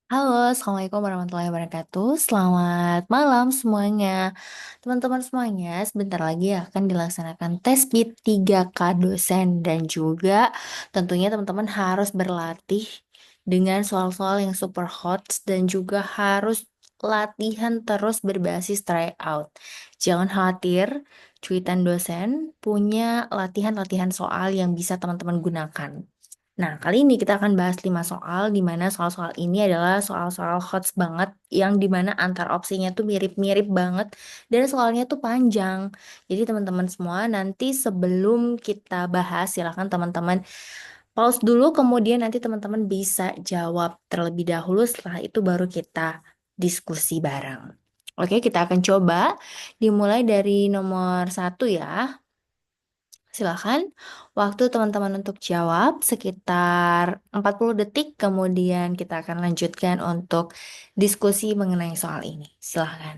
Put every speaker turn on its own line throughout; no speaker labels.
Halo, Assalamualaikum warahmatullahi wabarakatuh. Selamat malam semuanya. Teman-teman semuanya, sebentar lagi akan dilaksanakan tes BIT 3K dosen dan juga tentunya teman-teman harus berlatih dengan soal-soal yang super hot dan juga harus latihan terus berbasis tryout. Jangan khawatir, cuitan dosen punya latihan-latihan soal yang bisa teman-teman gunakan. Nah, kali ini kita akan bahas 5 soal, di mana soal-soal ini adalah soal-soal hots banget, yang di mana antar opsinya tuh mirip-mirip banget, dan soalnya tuh panjang. Jadi teman-teman semua, nanti sebelum kita bahas, silakan teman-teman pause dulu, kemudian nanti teman-teman bisa jawab terlebih dahulu, setelah itu baru kita diskusi bareng. Oke, kita akan coba dimulai dari nomor satu ya. Silakan, waktu teman-teman untuk jawab sekitar 40 detik, kemudian kita akan lanjutkan untuk diskusi mengenai soal ini. Silakan.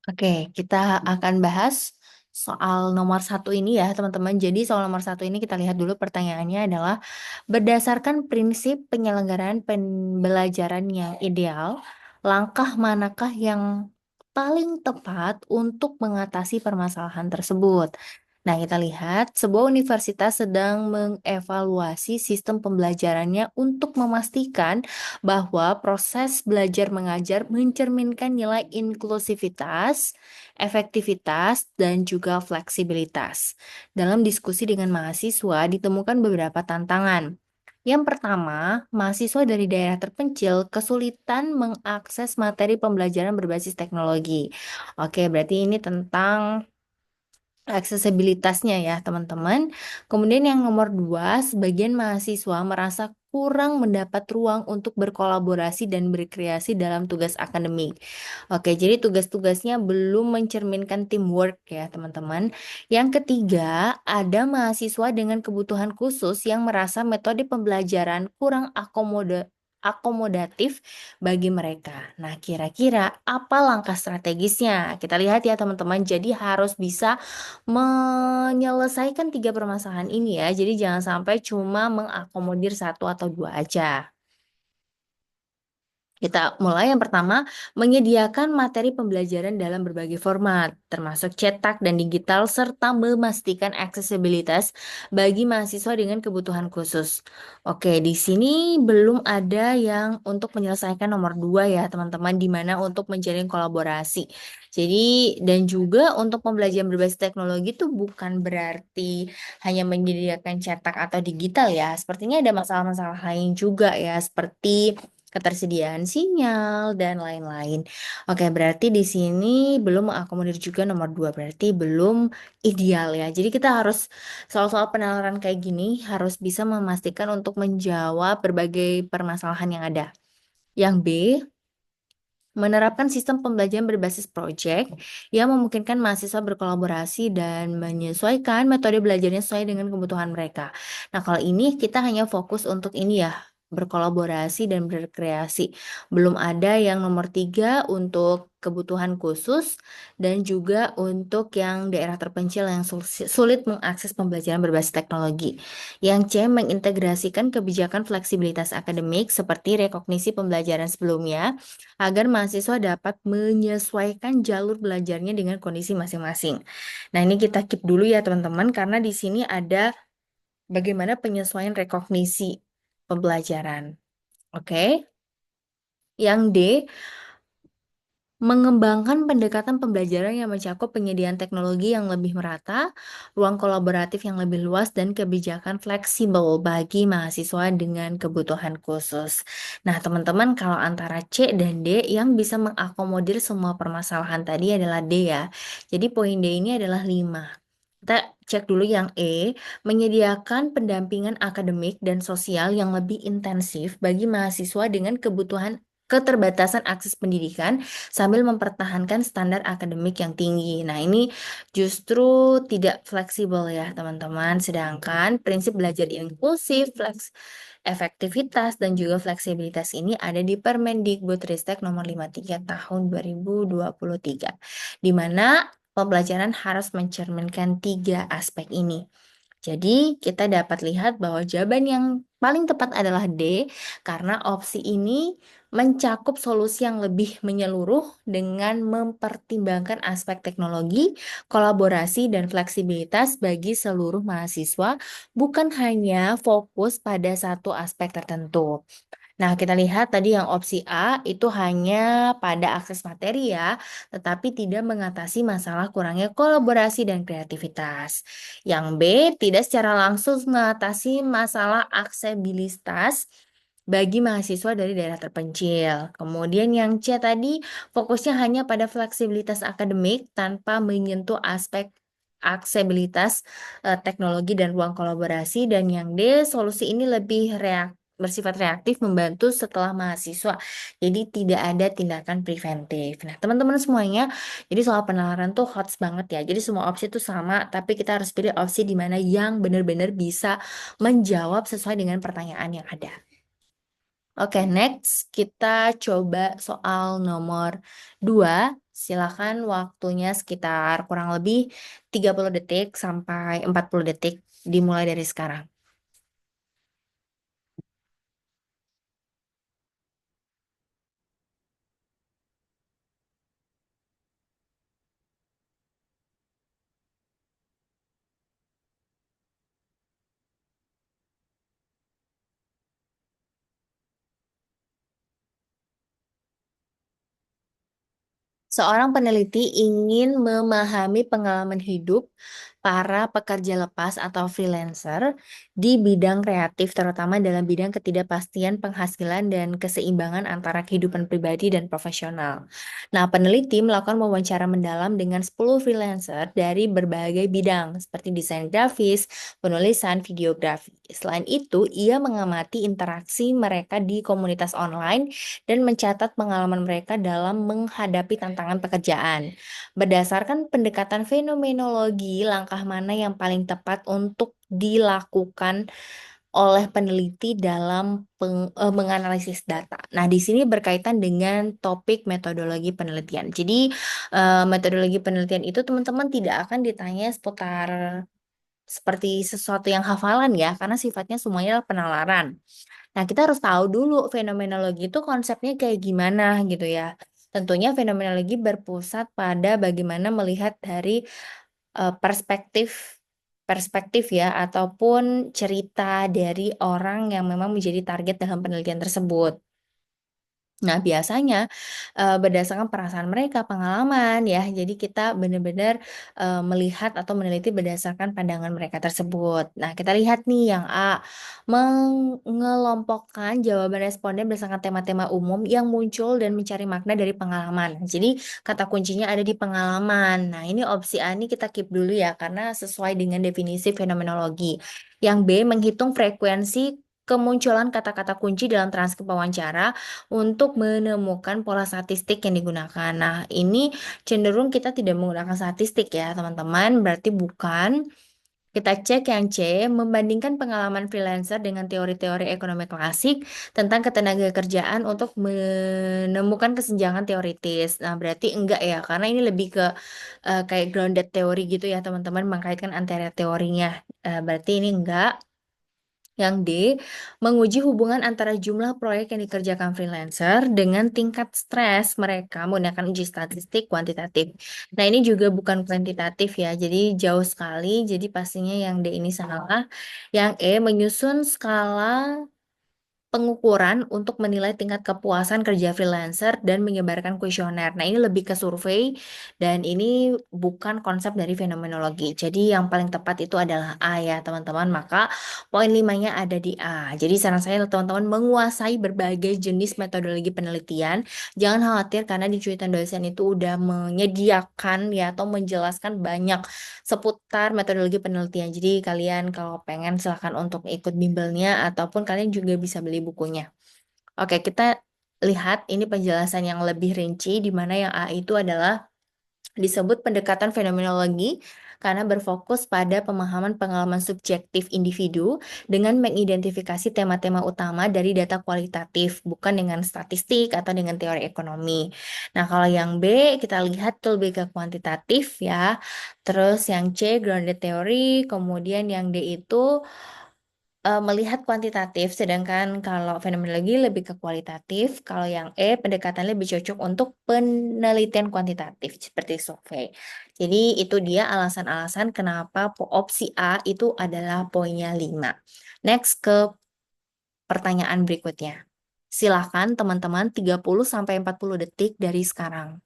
Oke, kita akan bahas soal nomor satu ini ya, teman-teman. Jadi soal nomor satu ini kita lihat dulu pertanyaannya adalah berdasarkan prinsip penyelenggaraan pembelajaran yang ideal, langkah manakah yang paling tepat untuk mengatasi permasalahan tersebut? Nah, kita lihat sebuah universitas sedang mengevaluasi sistem pembelajarannya untuk memastikan bahwa proses belajar mengajar mencerminkan nilai inklusivitas, efektivitas, dan juga fleksibilitas. Dalam diskusi dengan mahasiswa ditemukan beberapa tantangan. Yang pertama, mahasiswa dari daerah terpencil kesulitan mengakses materi pembelajaran berbasis teknologi. Oke, berarti ini tentang aksesibilitasnya ya teman-teman. Kemudian yang nomor dua, sebagian mahasiswa merasa kurang mendapat ruang untuk berkolaborasi dan berkreasi dalam tugas akademik. Oke, jadi tugas-tugasnya belum mencerminkan teamwork ya teman-teman. Yang ketiga, ada mahasiswa dengan kebutuhan khusus yang merasa metode pembelajaran kurang akomodatif bagi mereka. Nah, kira-kira apa langkah strategisnya? Kita lihat ya teman-teman. Jadi harus bisa menyelesaikan tiga permasalahan ini ya. Jadi jangan sampai cuma mengakomodir satu atau dua aja. Kita mulai yang pertama, menyediakan materi pembelajaran dalam berbagai format, termasuk cetak dan digital, serta memastikan aksesibilitas bagi mahasiswa dengan kebutuhan khusus. Oke, di sini belum ada yang untuk menyelesaikan nomor dua ya, teman-teman, di mana untuk menjalin kolaborasi. Jadi, dan juga untuk pembelajaran berbasis teknologi itu bukan berarti hanya menyediakan cetak atau digital ya. Sepertinya ada masalah-masalah lain juga ya, seperti ketersediaan sinyal dan lain-lain. Oke, berarti di sini belum mengakomodir juga nomor dua, berarti belum ideal ya. Jadi kita harus soal-soal penalaran kayak gini harus bisa memastikan untuk menjawab berbagai permasalahan yang ada. Yang B, menerapkan sistem pembelajaran berbasis proyek yang memungkinkan mahasiswa berkolaborasi dan menyesuaikan metode belajarnya sesuai dengan kebutuhan mereka. Nah, kalau ini kita hanya fokus untuk ini ya, berkolaborasi dan berkreasi. Belum ada yang nomor tiga untuk kebutuhan khusus dan juga untuk yang daerah terpencil yang sulit mengakses pembelajaran berbasis teknologi. Yang C, mengintegrasikan kebijakan fleksibilitas akademik seperti rekognisi pembelajaran sebelumnya agar mahasiswa dapat menyesuaikan jalur belajarnya dengan kondisi masing-masing. Nah, ini kita keep dulu ya teman-teman karena di sini ada bagaimana penyesuaian rekognisi pembelajaran. Oke. Yang D, Mengembangkan pendekatan pembelajaran yang mencakup penyediaan teknologi yang lebih merata, ruang kolaboratif yang lebih luas, dan kebijakan fleksibel bagi mahasiswa dengan kebutuhan khusus. Nah, teman-teman, kalau antara C dan D yang bisa mengakomodir semua permasalahan tadi adalah D ya. Jadi poin D ini adalah 5. Kita cek dulu yang E, menyediakan pendampingan akademik dan sosial yang lebih intensif bagi mahasiswa dengan kebutuhan keterbatasan akses pendidikan sambil mempertahankan standar akademik yang tinggi. Nah, ini justru tidak fleksibel ya, teman-teman. Sedangkan prinsip belajar inklusif, efektivitas, dan juga fleksibilitas ini ada di Permendikbudristek nomor 53 tahun 2023, di mana pembelajaran harus mencerminkan tiga aspek ini. Jadi, kita dapat lihat bahwa jawaban yang paling tepat adalah D, karena opsi ini mencakup solusi yang lebih menyeluruh dengan mempertimbangkan aspek teknologi, kolaborasi, dan fleksibilitas bagi seluruh mahasiswa, bukan hanya fokus pada satu aspek tertentu. Nah, kita lihat tadi yang opsi A itu hanya pada akses materi ya, tetapi tidak mengatasi masalah kurangnya kolaborasi dan kreativitas. Yang B tidak secara langsung mengatasi masalah aksesibilitas bagi mahasiswa dari daerah terpencil. Kemudian yang C tadi fokusnya hanya pada fleksibilitas akademik tanpa menyentuh aspek aksesibilitas teknologi dan ruang kolaborasi. Dan yang D solusi ini lebih bersifat reaktif membantu setelah mahasiswa. Jadi tidak ada tindakan preventif. Nah, teman-teman semuanya, jadi soal penalaran tuh hot banget ya. Jadi semua opsi itu sama, tapi kita harus pilih opsi di mana yang benar-benar bisa menjawab sesuai dengan pertanyaan yang ada. Oke, next kita coba soal nomor 2. Silakan waktunya sekitar kurang lebih 30 detik sampai 40 detik dimulai dari sekarang. Seorang peneliti ingin memahami pengalaman hidup para pekerja lepas atau freelancer di bidang kreatif, terutama dalam bidang ketidakpastian penghasilan dan keseimbangan antara kehidupan pribadi dan profesional. Nah, peneliti melakukan wawancara mendalam dengan 10 freelancer dari berbagai bidang, seperti desain grafis, penulisan, videografi. Selain itu, ia mengamati interaksi mereka di komunitas online dan mencatat pengalaman mereka dalam menghadapi tantangan pekerjaan. Berdasarkan pendekatan fenomenologi, langkah mana yang paling tepat untuk dilakukan oleh peneliti dalam menganalisis data. Nah, di sini berkaitan dengan topik metodologi penelitian. Jadi, metodologi penelitian itu teman-teman tidak akan ditanya seputar seperti sesuatu yang hafalan ya, karena sifatnya semuanya adalah penalaran. Nah, kita harus tahu dulu fenomenologi itu konsepnya kayak gimana gitu ya. Tentunya fenomenologi berpusat pada bagaimana melihat dari perspektif perspektif ya ataupun cerita dari orang yang memang menjadi target dalam penelitian tersebut. Nah, biasanya, berdasarkan perasaan mereka, pengalaman ya, jadi kita benar-benar, melihat atau meneliti berdasarkan pandangan mereka tersebut. Nah, kita lihat nih yang A, mengelompokkan jawaban responden berdasarkan tema-tema umum yang muncul dan mencari makna dari pengalaman. Jadi, kata kuncinya ada di pengalaman. Nah, ini opsi A ini kita keep dulu ya, karena sesuai dengan definisi fenomenologi. Yang B, menghitung frekuensi kemunculan kata-kata kunci dalam transkrip wawancara untuk menemukan pola statistik yang digunakan. Nah, ini cenderung kita tidak menggunakan statistik ya, teman-teman. Berarti bukan. Kita cek yang C, membandingkan pengalaman freelancer dengan teori-teori ekonomi klasik tentang ketenagakerjaan untuk menemukan kesenjangan teoritis. Nah, berarti enggak ya, karena ini lebih ke kayak grounded teori gitu ya, teman-teman, mengkaitkan antara teorinya. Berarti ini enggak. Yang D, menguji hubungan antara jumlah proyek yang dikerjakan freelancer dengan tingkat stres mereka menggunakan uji statistik kuantitatif. Nah, ini juga bukan kuantitatif ya, jadi jauh sekali. Jadi pastinya yang D ini salah. Yang E, menyusun skala Pengukuran untuk menilai tingkat kepuasan kerja freelancer dan menyebarkan kuesioner. Nah, ini lebih ke survei dan ini bukan konsep dari fenomenologi. Jadi yang paling tepat itu adalah A ya, teman-teman. Maka poin limanya ada di A. Jadi saran saya teman-teman menguasai berbagai jenis metodologi penelitian. Jangan khawatir karena di cuitan dosen itu udah menyediakan ya atau menjelaskan banyak seputar metodologi penelitian. Jadi kalian kalau pengen silahkan untuk ikut bimbelnya ataupun kalian juga bisa beli bukunya. Oke, kita lihat ini penjelasan yang lebih rinci di mana yang A itu adalah disebut pendekatan fenomenologi karena berfokus pada pemahaman pengalaman subjektif individu dengan mengidentifikasi tema-tema utama dari data kualitatif, bukan dengan statistik atau dengan teori ekonomi. Nah, kalau yang B kita lihat tuh lebih ke kuantitatif ya. Terus yang C grounded theory, kemudian yang D itu melihat kuantitatif, sedangkan kalau fenomenologi lebih ke kualitatif. Kalau yang E pendekatannya lebih cocok untuk penelitian kuantitatif seperti survei. Jadi itu dia alasan-alasan kenapa opsi A itu adalah poinnya 5. Next ke pertanyaan berikutnya. Silakan teman-teman 30 sampai 40 detik dari sekarang.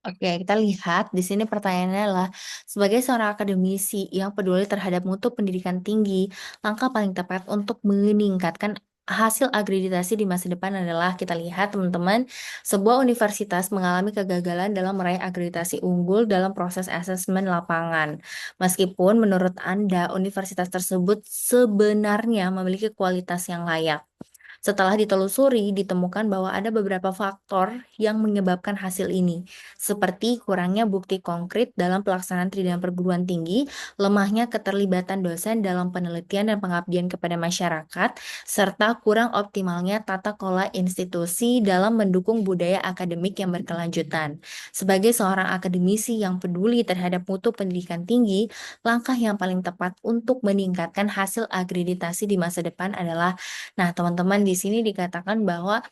Oke, kita lihat di sini pertanyaannya adalah sebagai seorang akademisi yang peduli terhadap mutu pendidikan tinggi, langkah paling tepat untuk meningkatkan hasil akreditasi di masa depan adalah kita lihat teman-teman, sebuah universitas mengalami kegagalan dalam meraih akreditasi unggul dalam proses asesmen lapangan. Meskipun menurut Anda universitas tersebut sebenarnya memiliki kualitas yang layak. Setelah ditelusuri, ditemukan bahwa ada beberapa faktor yang menyebabkan hasil ini, seperti kurangnya bukti konkret dalam pelaksanaan tridharma perguruan tinggi, lemahnya keterlibatan dosen dalam penelitian dan pengabdian kepada masyarakat, serta kurang optimalnya tata kelola institusi dalam mendukung budaya akademik yang berkelanjutan. Sebagai seorang akademisi yang peduli terhadap mutu pendidikan tinggi, langkah yang paling tepat untuk meningkatkan hasil akreditasi di masa depan adalah. Nah, teman-teman di sini dikatakan bahwa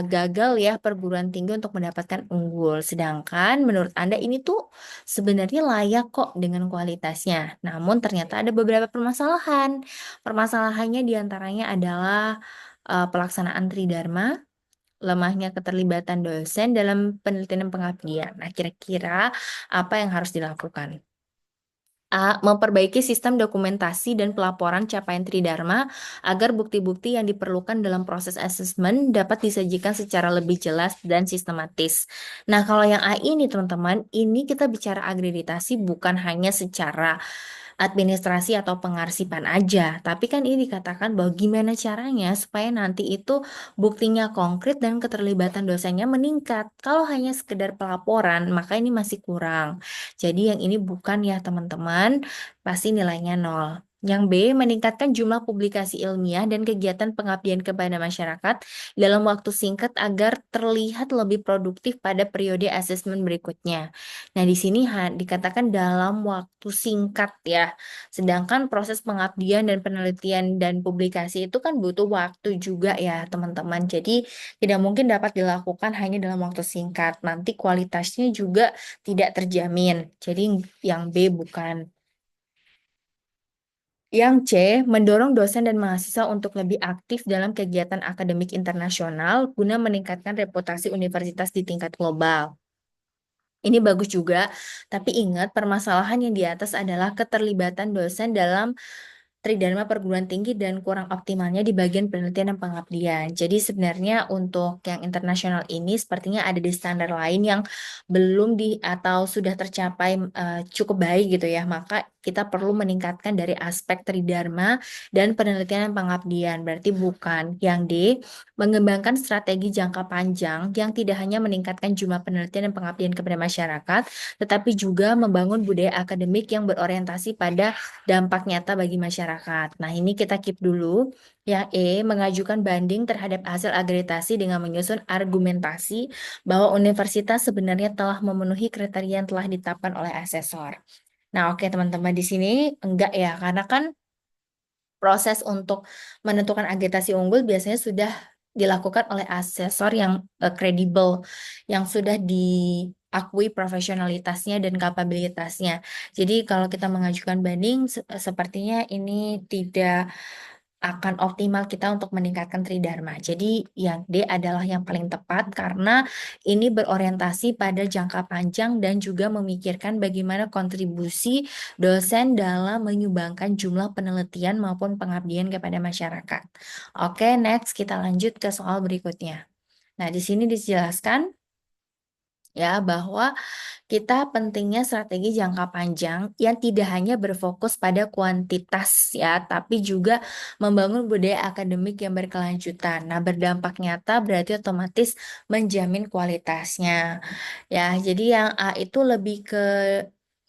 gagal ya perguruan tinggi untuk mendapatkan unggul. Sedangkan menurut Anda ini tuh sebenarnya layak kok dengan kualitasnya. Namun ternyata ada beberapa permasalahan. Permasalahannya diantaranya adalah pelaksanaan tridharma, lemahnya keterlibatan dosen dalam penelitian dan pengabdian. Nah, kira-kira apa yang harus dilakukan? A. Memperbaiki sistem dokumentasi dan pelaporan capaian Tridharma agar bukti-bukti yang diperlukan dalam proses asesmen dapat disajikan secara lebih jelas dan sistematis. Nah, kalau yang A ini teman-teman, ini kita bicara akreditasi bukan hanya secara administrasi atau pengarsipan aja, tapi kan ini dikatakan bahwa gimana caranya supaya nanti itu buktinya konkret dan keterlibatan dosennya meningkat. Kalau hanya sekedar pelaporan, maka ini masih kurang. Jadi yang ini bukan ya teman-teman, pasti nilainya nol. Yang B, meningkatkan jumlah publikasi ilmiah dan kegiatan pengabdian kepada masyarakat dalam waktu singkat agar terlihat lebih produktif pada periode asesmen berikutnya. Nah, di sini dikatakan dalam waktu singkat ya. Sedangkan proses pengabdian dan penelitian dan publikasi itu kan butuh waktu juga ya, teman-teman. Jadi, tidak mungkin dapat dilakukan hanya dalam waktu singkat. Nanti kualitasnya juga tidak terjamin. Jadi yang B bukan. Yang C, mendorong dosen dan mahasiswa untuk lebih aktif dalam kegiatan akademik internasional guna meningkatkan reputasi universitas di tingkat global. Ini bagus juga, tapi ingat permasalahan yang di atas adalah keterlibatan dosen dalam Tridharma perguruan tinggi dan kurang optimalnya di bagian penelitian dan pengabdian. Jadi sebenarnya untuk yang internasional ini sepertinya ada di standar lain yang belum di atau sudah tercapai cukup baik gitu ya. Maka kita perlu meningkatkan dari aspek Tridharma dan penelitian dan pengabdian. Berarti bukan. Yang D, mengembangkan strategi jangka panjang yang tidak hanya meningkatkan jumlah penelitian dan pengabdian kepada masyarakat, tetapi juga membangun budaya akademik yang berorientasi pada dampak nyata bagi masyarakat. Nah, ini kita keep dulu. Yang E, mengajukan banding terhadap hasil agregasi dengan menyusun argumentasi bahwa universitas sebenarnya telah memenuhi kriteria yang telah ditetapkan oleh asesor. Nah, oke teman-teman di sini enggak ya, karena kan proses untuk menentukan agregasi unggul biasanya sudah dilakukan oleh asesor yang kredibel, yang sudah diakui profesionalitasnya dan kapabilitasnya. Jadi kalau kita mengajukan banding, sepertinya ini tidak akan optimal kita untuk meningkatkan tridharma. Jadi yang D adalah yang paling tepat karena ini berorientasi pada jangka panjang dan juga memikirkan bagaimana kontribusi dosen dalam menyumbangkan jumlah penelitian maupun pengabdian kepada masyarakat. Oke, next kita lanjut ke soal berikutnya. Nah, di sini dijelaskan ya bahwa kita pentingnya strategi jangka panjang yang tidak hanya berfokus pada kuantitas ya, tapi juga membangun budaya akademik yang berkelanjutan. Nah, berdampak nyata berarti otomatis menjamin kualitasnya. Ya, jadi yang A itu lebih ke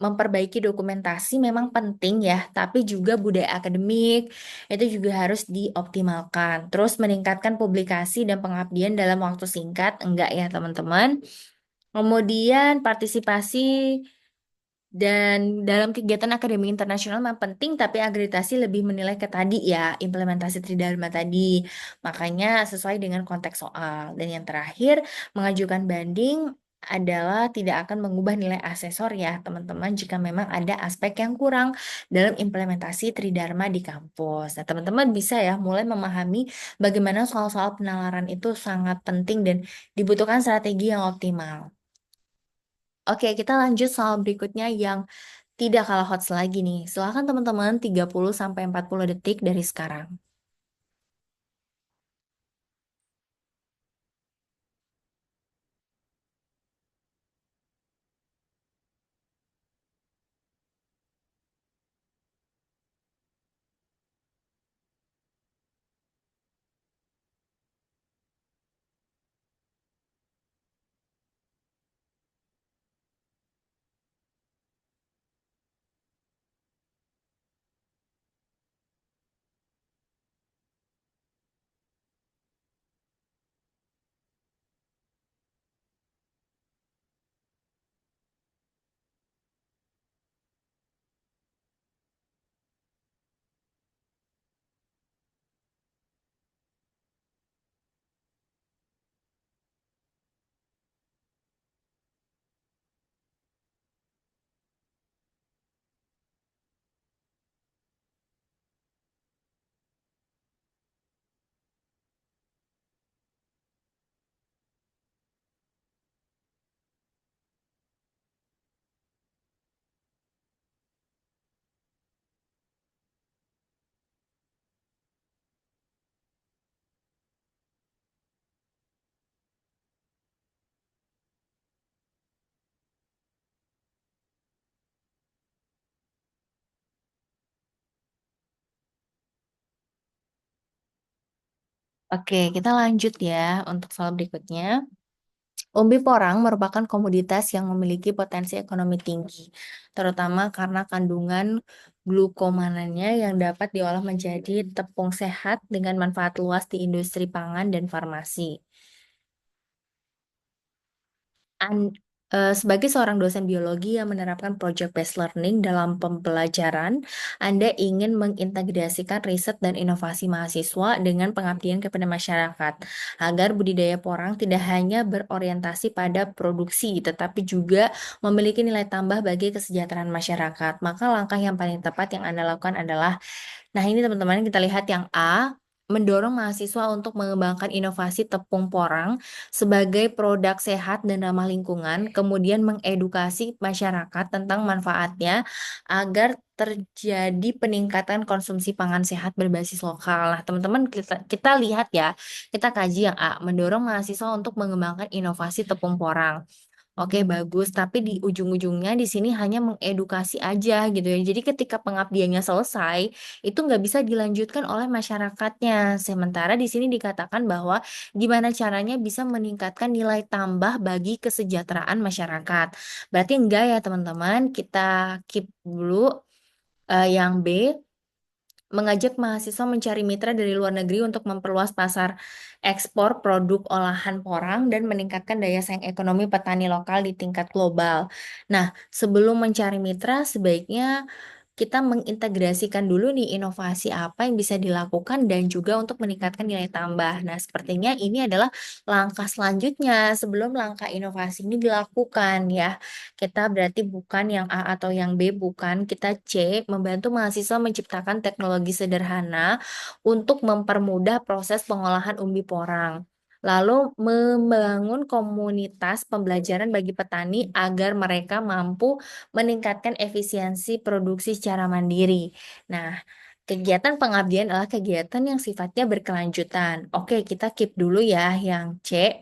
memperbaiki dokumentasi memang penting ya, tapi juga budaya akademik itu juga harus dioptimalkan. Terus meningkatkan publikasi dan pengabdian dalam waktu singkat, enggak ya teman-teman? Kemudian partisipasi dan dalam kegiatan akademik internasional memang penting, tapi akreditasi lebih menilai ke tadi ya, implementasi Tridharma tadi. Makanya sesuai dengan konteks soal. Dan yang terakhir, mengajukan banding adalah tidak akan mengubah nilai asesor ya, teman-teman, jika memang ada aspek yang kurang dalam implementasi Tridharma di kampus. Nah, teman-teman bisa ya mulai memahami bagaimana soal-soal penalaran itu sangat penting dan dibutuhkan strategi yang optimal. Oke, kita lanjut soal berikutnya yang tidak kalah hot lagi nih. Silakan teman-teman 30 sampai 40 detik dari sekarang. Oke, kita lanjut ya untuk soal berikutnya. Umbi porang merupakan komoditas yang memiliki potensi ekonomi tinggi, terutama karena kandungan glukomananya yang dapat diolah menjadi tepung sehat dengan manfaat luas di industri pangan dan farmasi. Sebagai seorang dosen biologi yang menerapkan project-based learning dalam pembelajaran, Anda ingin mengintegrasikan riset dan inovasi mahasiswa dengan pengabdian kepada masyarakat, agar budidaya porang tidak hanya berorientasi pada produksi, tetapi juga memiliki nilai tambah bagi kesejahteraan masyarakat. Maka langkah yang paling tepat yang Anda lakukan adalah, nah, ini teman-teman kita lihat yang A, mendorong mahasiswa untuk mengembangkan inovasi tepung porang sebagai produk sehat dan ramah lingkungan, kemudian mengedukasi masyarakat tentang manfaatnya agar terjadi peningkatan konsumsi pangan sehat berbasis lokal. Nah, teman-teman kita lihat ya, kita kaji yang A, mendorong mahasiswa untuk mengembangkan inovasi tepung porang. Oke, bagus. Tapi di ujung-ujungnya di sini hanya mengedukasi aja gitu ya. Jadi ketika pengabdiannya selesai, itu nggak bisa dilanjutkan oleh masyarakatnya. Sementara di sini dikatakan bahwa gimana caranya bisa meningkatkan nilai tambah bagi kesejahteraan masyarakat. Berarti enggak ya teman-teman, kita keep dulu yang B, mengajak mahasiswa mencari mitra dari luar negeri untuk memperluas pasar ekspor produk olahan porang dan meningkatkan daya saing ekonomi petani lokal di tingkat global. Nah, sebelum mencari mitra, sebaiknya kita mengintegrasikan dulu nih inovasi apa yang bisa dilakukan dan juga untuk meningkatkan nilai tambah. Nah, sepertinya ini adalah langkah selanjutnya sebelum langkah inovasi ini dilakukan ya. Kita berarti bukan yang A atau yang B, bukan. Kita C, membantu mahasiswa menciptakan teknologi sederhana untuk mempermudah proses pengolahan umbi porang. Lalu membangun komunitas pembelajaran bagi petani agar mereka mampu meningkatkan efisiensi produksi secara mandiri. Nah, kegiatan pengabdian adalah kegiatan yang sifatnya berkelanjutan. Oke, kita keep dulu ya yang C.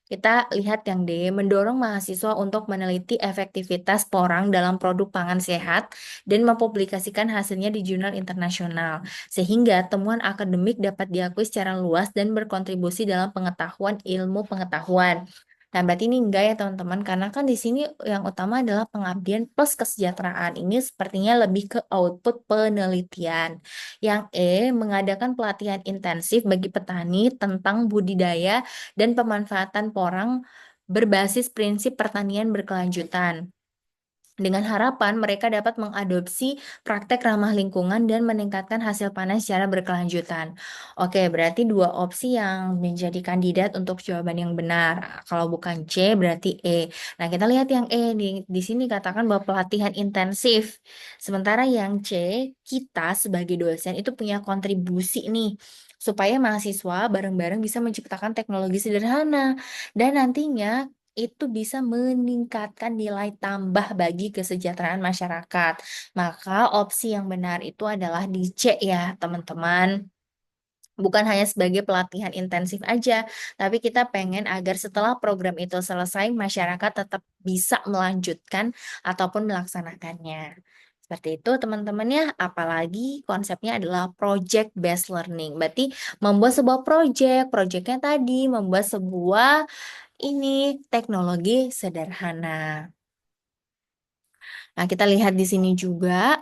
Kita lihat yang D, mendorong mahasiswa untuk meneliti efektivitas porang dalam produk pangan sehat dan mempublikasikan hasilnya di jurnal internasional, sehingga temuan akademik dapat diakui secara luas dan berkontribusi dalam pengetahuan ilmu pengetahuan. Nah, berarti ini enggak ya teman-teman, karena kan di sini yang utama adalah pengabdian plus kesejahteraan. Ini sepertinya lebih ke output penelitian. Yang E, mengadakan pelatihan intensif bagi petani tentang budidaya dan pemanfaatan porang berbasis prinsip pertanian berkelanjutan. Dengan harapan mereka dapat mengadopsi praktek ramah lingkungan dan meningkatkan hasil panen secara berkelanjutan. Oke, berarti dua opsi yang menjadi kandidat untuk jawaban yang benar. Kalau bukan C, berarti E. Nah, kita lihat yang E di sini katakan bahwa pelatihan intensif. Sementara yang C, kita sebagai dosen itu punya kontribusi nih supaya mahasiswa bareng-bareng bisa menciptakan teknologi sederhana dan nantinya itu bisa meningkatkan nilai tambah bagi kesejahteraan masyarakat. Maka opsi yang benar itu adalah di C ya, teman-teman. Bukan hanya sebagai pelatihan intensif aja, tapi kita pengen agar setelah program itu selesai, masyarakat tetap bisa melanjutkan ataupun melaksanakannya. Seperti itu teman-teman ya, apalagi konsepnya adalah project based learning. Berarti membuat sebuah projectnya tadi membuat sebuah ini teknologi sederhana. Nah, kita lihat di sini juga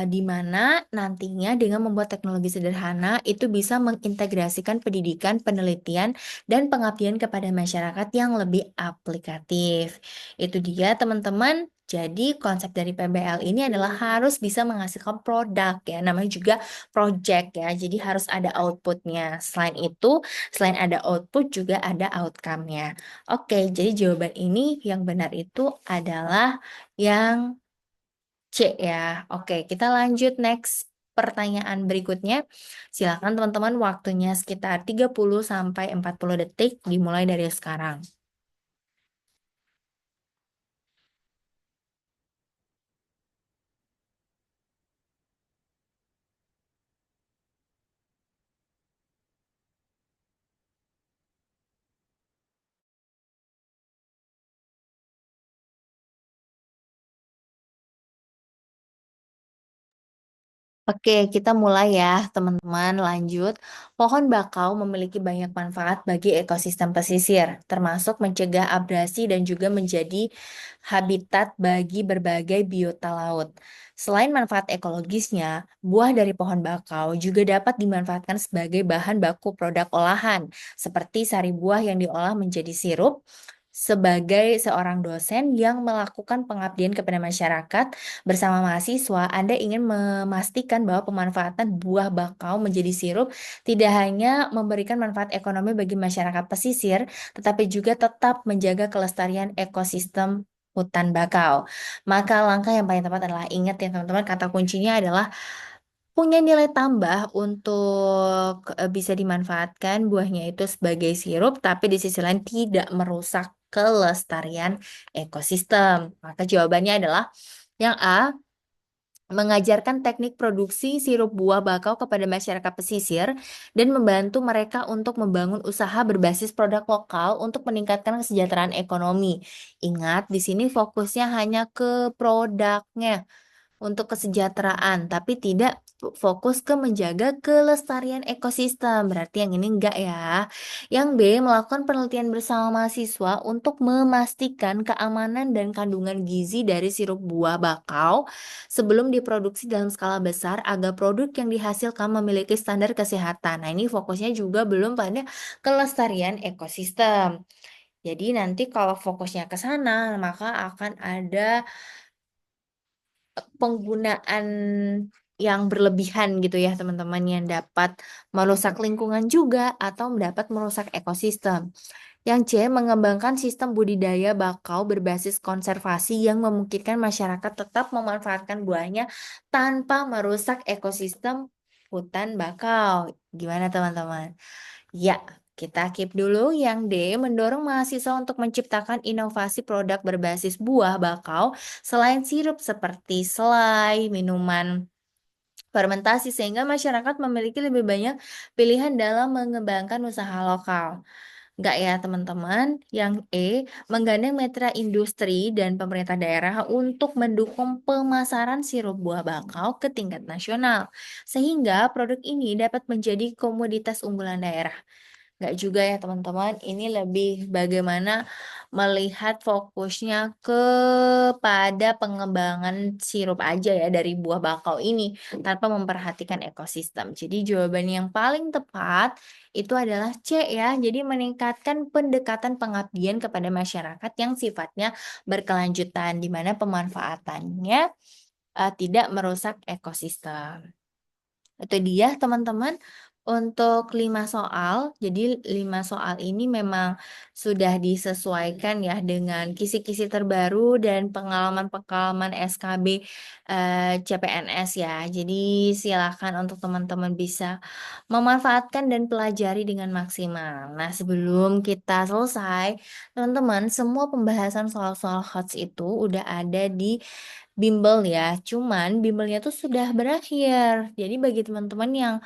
di mana nantinya dengan membuat teknologi sederhana itu bisa mengintegrasikan pendidikan, penelitian, dan pengabdian kepada masyarakat yang lebih aplikatif. Itu dia teman-teman. Jadi konsep dari PBL ini adalah harus bisa menghasilkan produk ya, namanya juga project ya. Jadi harus ada outputnya. Selain itu, selain ada output juga ada outcome-nya. Oke, jadi jawaban ini yang benar itu adalah yang C ya. Oke, kita lanjut next pertanyaan berikutnya. Silakan teman-teman, waktunya sekitar 30 sampai 40 detik dimulai dari sekarang. Oke, kita mulai ya, teman-teman. Lanjut. Pohon bakau memiliki banyak manfaat bagi ekosistem pesisir, termasuk mencegah abrasi dan juga menjadi habitat bagi berbagai biota laut. Selain manfaat ekologisnya, buah dari pohon bakau juga dapat dimanfaatkan sebagai bahan baku produk olahan, seperti sari buah yang diolah menjadi sirup, Sebagai seorang dosen yang melakukan pengabdian kepada masyarakat bersama mahasiswa, Anda ingin memastikan bahwa pemanfaatan buah bakau menjadi sirup tidak hanya memberikan manfaat ekonomi bagi masyarakat pesisir, tetapi juga tetap menjaga kelestarian ekosistem hutan bakau. Maka langkah yang paling tepat adalah ingat ya teman-teman, kata kuncinya adalah punya nilai tambah untuk, bisa dimanfaatkan buahnya itu sebagai sirup, tapi di sisi lain tidak merusak kelestarian ekosistem. Maka jawabannya adalah yang A, mengajarkan teknik produksi sirup buah bakau kepada masyarakat pesisir dan membantu mereka untuk membangun usaha berbasis produk lokal untuk meningkatkan kesejahteraan ekonomi. Ingat, di sini fokusnya hanya ke produknya untuk kesejahteraan, tapi tidak fokus ke menjaga kelestarian ekosistem. Berarti yang ini enggak ya. Yang B, melakukan penelitian bersama mahasiswa untuk memastikan keamanan dan kandungan gizi dari sirup buah bakau sebelum diproduksi dalam skala besar agar produk yang dihasilkan memiliki standar kesehatan. Nah, ini fokusnya juga belum pada kelestarian ekosistem. Jadi nanti kalau fokusnya ke sana, maka akan ada penggunaan yang berlebihan gitu ya teman-teman, yang dapat merusak lingkungan juga atau dapat merusak ekosistem. Yang C, mengembangkan sistem budidaya bakau berbasis konservasi yang memungkinkan masyarakat tetap memanfaatkan buahnya tanpa merusak ekosistem hutan bakau. Gimana teman-teman? Ya, kita keep dulu. Yang D, mendorong mahasiswa untuk menciptakan inovasi produk berbasis buah bakau selain sirup seperti selai, minuman fermentasi sehingga masyarakat memiliki lebih banyak pilihan dalam mengembangkan usaha lokal. Enggak ya teman-teman. Yang E, menggandeng mitra industri dan pemerintah daerah untuk mendukung pemasaran sirup buah bakau ke tingkat nasional. Sehingga produk ini dapat menjadi komoditas unggulan daerah. Enggak juga ya teman-teman, ini lebih bagaimana melihat fokusnya kepada pengembangan sirup aja ya dari buah bakau ini tanpa memperhatikan ekosistem. Jadi jawaban yang paling tepat itu adalah C ya. Jadi meningkatkan pendekatan pengabdian kepada masyarakat yang sifatnya berkelanjutan di mana pemanfaatannya tidak merusak ekosistem. Itu dia teman-teman untuk 5 soal. Jadi 5 soal ini memang sudah disesuaikan ya dengan kisi-kisi terbaru dan pengalaman-pengalaman SKB CPNS ya. Jadi silakan untuk teman-teman bisa memanfaatkan dan pelajari dengan maksimal. Nah, sebelum kita selesai, teman-teman, semua pembahasan soal-soal HOTS itu udah ada di bimbel ya, cuman bimbelnya tuh sudah berakhir. Jadi bagi teman-teman yang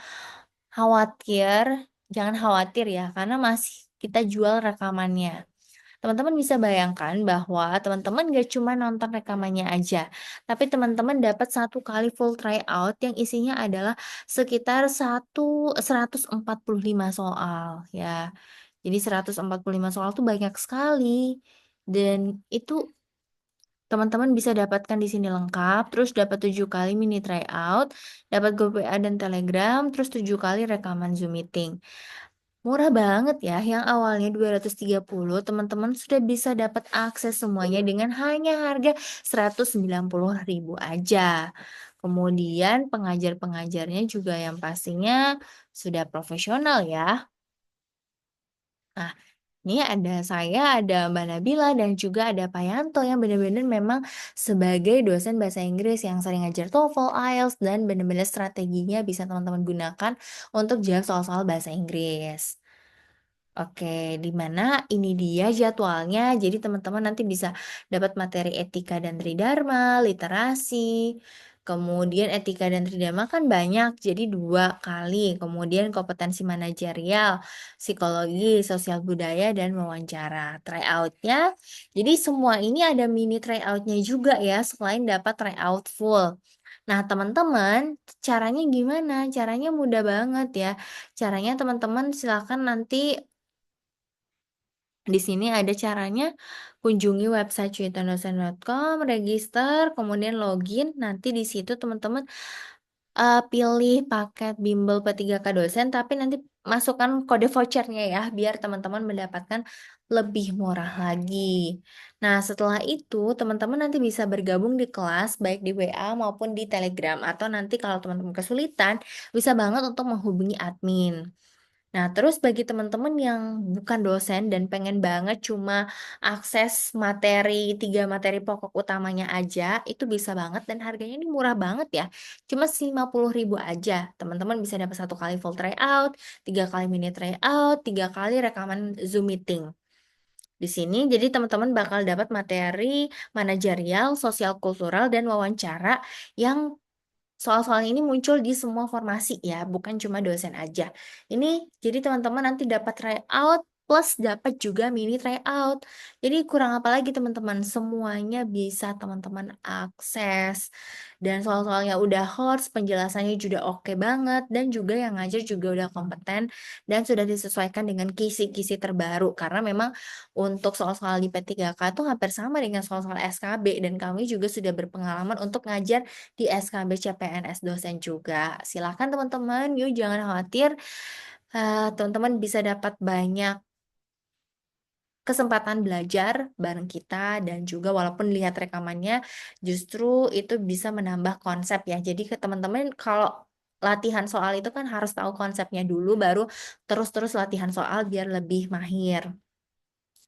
khawatir, jangan khawatir ya, karena masih kita jual rekamannya. Teman-teman bisa bayangkan bahwa teman-teman gak cuma nonton rekamannya aja, tapi teman-teman dapat satu kali full tryout yang isinya adalah sekitar 145 soal ya. Jadi 145 soal tuh banyak sekali. Dan itu teman-teman bisa dapatkan di sini lengkap, terus dapat 7 kali mini tryout, dapat grup WA dan Telegram, terus 7 kali rekaman Zoom meeting. Murah banget ya, yang awalnya 230 teman-teman sudah bisa dapat akses semuanya dengan hanya harga 190.000 aja. Kemudian pengajar-pengajarnya juga yang pastinya sudah profesional ya. Nah, ini ada saya, ada Mbak Nabila, dan juga ada Pak Yanto yang benar-benar memang sebagai dosen bahasa Inggris yang sering ngajar TOEFL, IELTS, dan benar-benar strateginya bisa teman-teman gunakan untuk jawab soal-soal bahasa Inggris. Oke, di mana ini dia jadwalnya. Jadi teman-teman nanti bisa dapat materi etika dan tridharma, literasi, kemudian etika dan tridharma kan banyak, jadi 2 kali. Kemudian kompetensi manajerial, psikologi, sosial budaya, dan wawancara. Tryoutnya, jadi semua ini ada mini tryoutnya juga ya, selain dapat tryout full. Nah, teman-teman, caranya gimana? Caranya mudah banget ya. Caranya teman-teman silakan nanti di sini ada caranya, kunjungi website cuitandosen.com, register, kemudian login, nanti di situ teman-teman pilih paket bimbel P3K dosen, tapi nanti masukkan kode vouchernya ya, biar teman-teman mendapatkan lebih murah lagi. Nah, setelah itu teman-teman nanti bisa bergabung di kelas baik di WA maupun di Telegram atau nanti kalau teman-teman kesulitan bisa banget untuk menghubungi admin. Nah, terus bagi teman-teman yang bukan dosen dan pengen banget cuma akses materi, 3 materi pokok utamanya aja, itu bisa banget dan harganya ini murah banget ya. Cuma 50.000 aja. Teman-teman bisa dapat 1 kali full tryout, 3 kali mini tryout, 3 kali rekaman Zoom meeting. Di sini, jadi teman-teman bakal dapat materi manajerial, sosial kultural, dan wawancara yang soal-soal ini muncul di semua formasi ya, bukan cuma dosen aja. Ini jadi teman-teman nanti dapat tryout plus dapat juga mini tryout. Jadi kurang apa lagi teman-teman? Semuanya bisa teman-teman akses. Dan soal-soalnya udah hot, penjelasannya juga oke banget dan juga yang ngajar juga udah kompeten dan sudah disesuaikan dengan kisi-kisi terbaru karena memang untuk soal-soal di P3K itu hampir sama dengan soal-soal SKB dan kami juga sudah berpengalaman untuk ngajar di SKB CPNS dosen juga. Silakan teman-teman, yuk jangan khawatir. Teman-teman bisa dapat banyak kesempatan belajar bareng kita dan juga walaupun lihat rekamannya justru itu bisa menambah konsep ya. Jadi ke teman-teman kalau latihan soal itu kan harus tahu konsepnya dulu baru terus-terus latihan soal biar lebih mahir.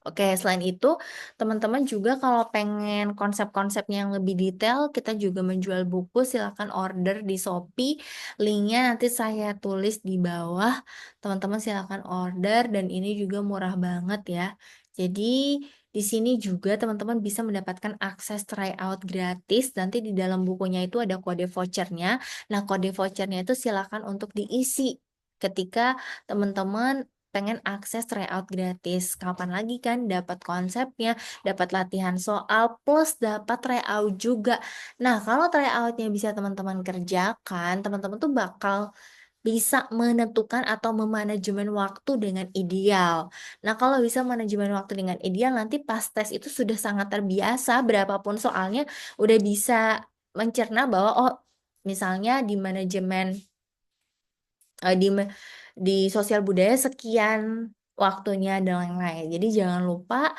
Oke, selain itu, teman-teman juga kalau pengen konsep-konsepnya yang lebih detail, kita juga menjual buku, silakan order di Shopee. Linknya nanti saya tulis di bawah. Teman-teman silakan order dan ini juga murah banget ya. Jadi di sini juga teman-teman bisa mendapatkan akses tryout gratis. Nanti di dalam bukunya itu ada kode vouchernya. Nah, kode vouchernya itu silakan untuk diisi ketika teman-teman pengen akses tryout gratis. Kapan lagi kan dapat konsepnya, dapat latihan soal, plus dapat tryout juga. Nah, kalau tryoutnya bisa teman-teman kerjakan, teman-teman tuh bakal bisa menentukan atau memanajemen waktu dengan ideal. Nah, kalau bisa manajemen waktu dengan ideal, nanti pas tes itu sudah sangat terbiasa, berapapun soalnya udah bisa mencerna bahwa, oh, misalnya di manajemen eh, di me- di sosial budaya sekian waktunya dan lain-lain. Jadi jangan lupa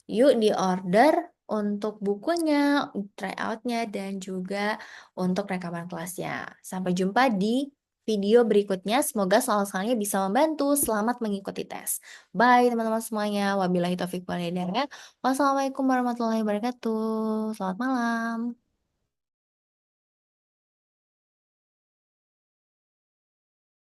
yuk di order untuk bukunya, tryoutnya, dan juga untuk rekaman kelasnya. Sampai jumpa di video berikutnya. Semoga soal-soalnya bisa membantu. Selamat mengikuti tes. Bye teman-teman semuanya. Wabillahi taufiq wal hidayah. Wassalamualaikum warahmatullahi wabarakatuh. Selamat malam.